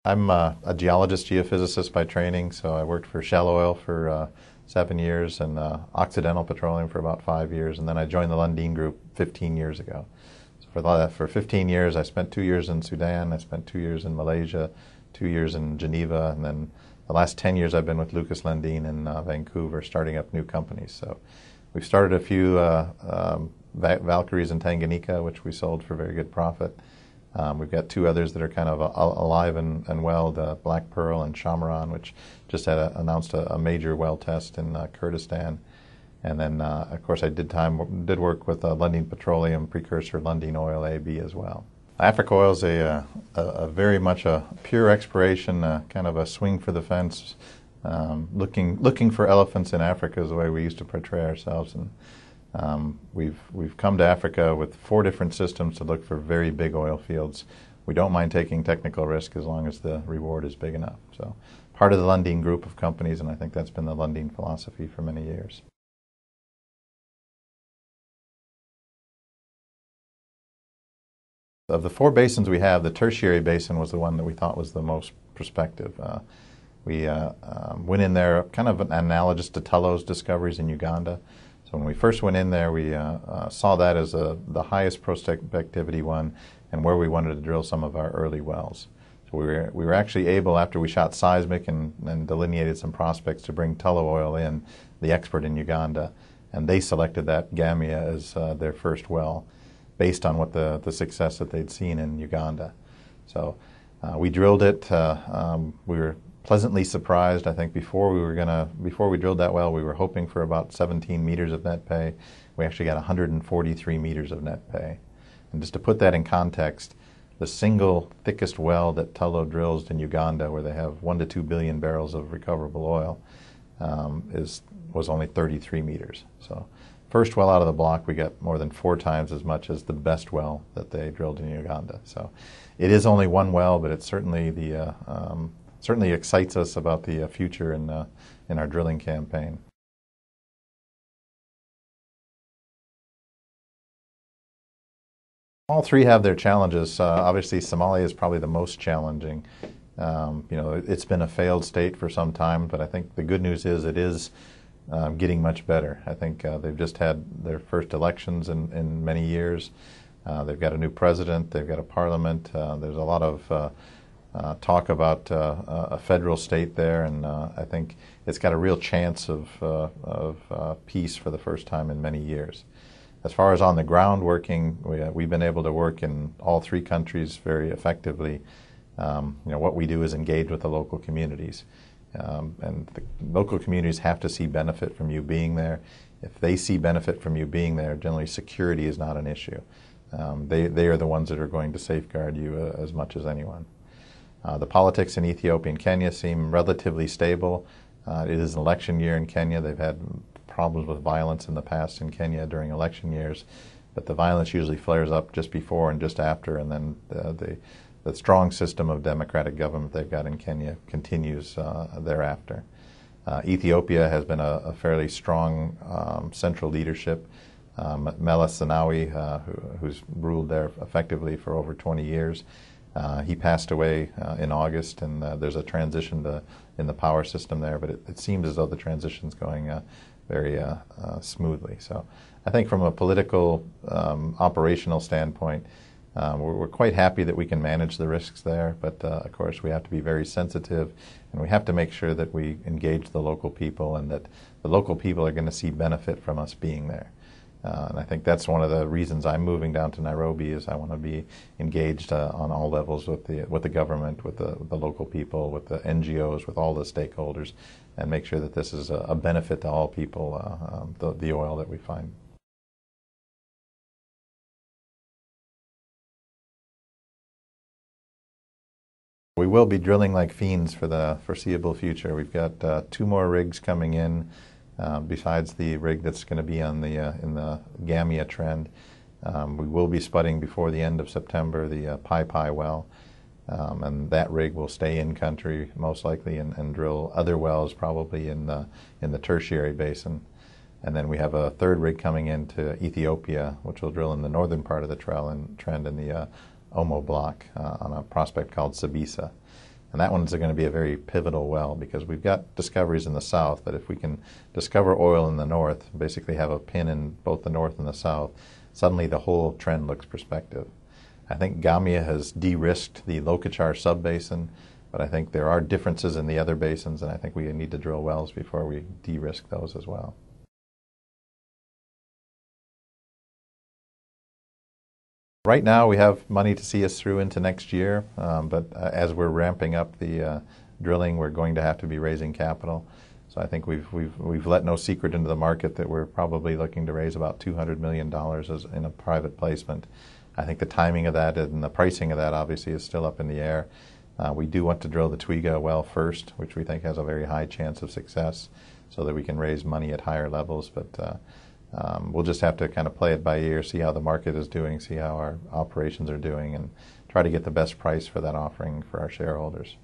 I'm a geologist, geophysicist by training, so I worked for Shell Oil for 7 years and Occidental Petroleum for about 5 years, and then I joined the Lundin Group 15 years ago. So for 15 years, I spent 2 years in Sudan, I spent 2 years in Malaysia, 2 years in Geneva, and then the last 10 years I've been with Lucas Lundin in Vancouver, starting up new companies. So we've started a few Valkyries in Tanganyika, which we sold for very good profit. We've got two others that are kind of alive and well, the Black Pearl and Shamaran, which just announced a major well test in Kurdistan. And then, of course, I did work with Lundin Petroleum, precursor Lundin Oil AB as well. Africa Oil is a very much a pure exploration, kind of a swing for the fence, looking for elephants in Africa is the way we used to portray ourselves. And we've come to Africa with 4 different systems to look for very big oil fields. We don't mind taking technical risk as long as the reward is big enough. So part of the Lundin Group of companies, and I think that's been the Lundin philosophy for many years. Of the 4 basins we have, the Tertiary Basin was the one that we thought was the most prospective. We went in there kind of analogous to Tullow's discoveries in Uganda. So when we first went in there, we saw that as the highest prospectivity one and where we wanted to drill some of our early wells. So we were actually able, after we shot seismic and delineated some prospects, to bring Tullow Oil in, the expert in Uganda, and they selected that Gamia as their first well based on what the success that they'd seen in Uganda. So we drilled it. We were pleasantly surprised. I think before we drilled that well, we were hoping for about 17 meters of net pay. We actually got 143 meters of net pay. And just to put that in context, the single thickest well that Tullow drills in Uganda, where they have 1 to 2 billion barrels of recoverable oil, was only 33 meters. So first well out of the block, we got more than 4 times as much as the best well that they drilled in Uganda. So it is only one well, but it's certainly certainly excites us about the future in our drilling campaign. All 3 have their challenges. Obviously, Somalia is probably the most challenging. It's been a failed state for some time, but I think the good news is it is getting much better. I think they've just had their first elections in many years. They've got a new president. They've got a parliament. There's a lot of talk about a federal state there, and I think it's got a real chance of peace for the first time in many years. As far as on the ground working, we've been able to work in all 3 countries very effectively. What we do is engage with the local communities, and the local communities have to see benefit from you being there. If they see benefit from you being there, generally security is not an issue. They are the ones that are going to safeguard you as much as anyone. The politics in Ethiopia and Kenya seem relatively stable. It is an election year in Kenya. They've had problems with violence in the past in Kenya during election years, but the violence usually flares up just before and just after, and then the strong system of democratic government they've got in Kenya continues thereafter. Ethiopia has been a fairly strong central leadership. Meles Zenawi, who's ruled there effectively for over 20 years, he passed away in August, and there's a transition in the power system there, but it seems as though the transition's going very smoothly. So I think from a political, operational standpoint, we're quite happy that we can manage the risks there, but of course we have to be very sensitive, and we have to make sure that we engage the local people and that the local people are going to see benefit from us being there. And I think that's one of the reasons I'm moving down to Nairobi, is I want to be engaged on all levels with the government, with the local people, with the NGOs, with all the stakeholders, and make sure that this is a benefit to all people, the oil that we find. We will be drilling like fiends for the foreseeable future. We've got 2 more rigs coming in, besides the rig that's going to be on in the Gamia trend. We will be spudding before the end of September the Pai Pai well, and that rig will stay in country most likely and drill other wells probably in the Tertiary Basin. And then we have a 3rd rig coming into Ethiopia, which will drill in the northern part of the trend in the Omo block on a prospect called Sabisa. And that one's going to be a very pivotal well because we've got discoveries in the south, but if we can discover oil in the north, basically have a pin in both the north and the south, suddenly the whole trend looks prospective. I think Gambia has de-risked the Lokochar subbasin, but I think there are differences in the other basins, and I think we need to drill wells before we de-risk those as well. Right now we have money to see us through into next year, but as we're ramping up the drilling, we're going to have to be raising capital. So I think we've let no secret into the market that we're probably looking to raise about $200 million in a private placement. I think the timing of that and the pricing of that obviously is still up in the air. We do want to drill the Twiga well first, which we think has a very high chance of success, so that we can raise money at higher levels. But we'll just have to kind of play it by ear, see how the market is doing, see how our operations are doing, and try to get the best price for that offering for our shareholders.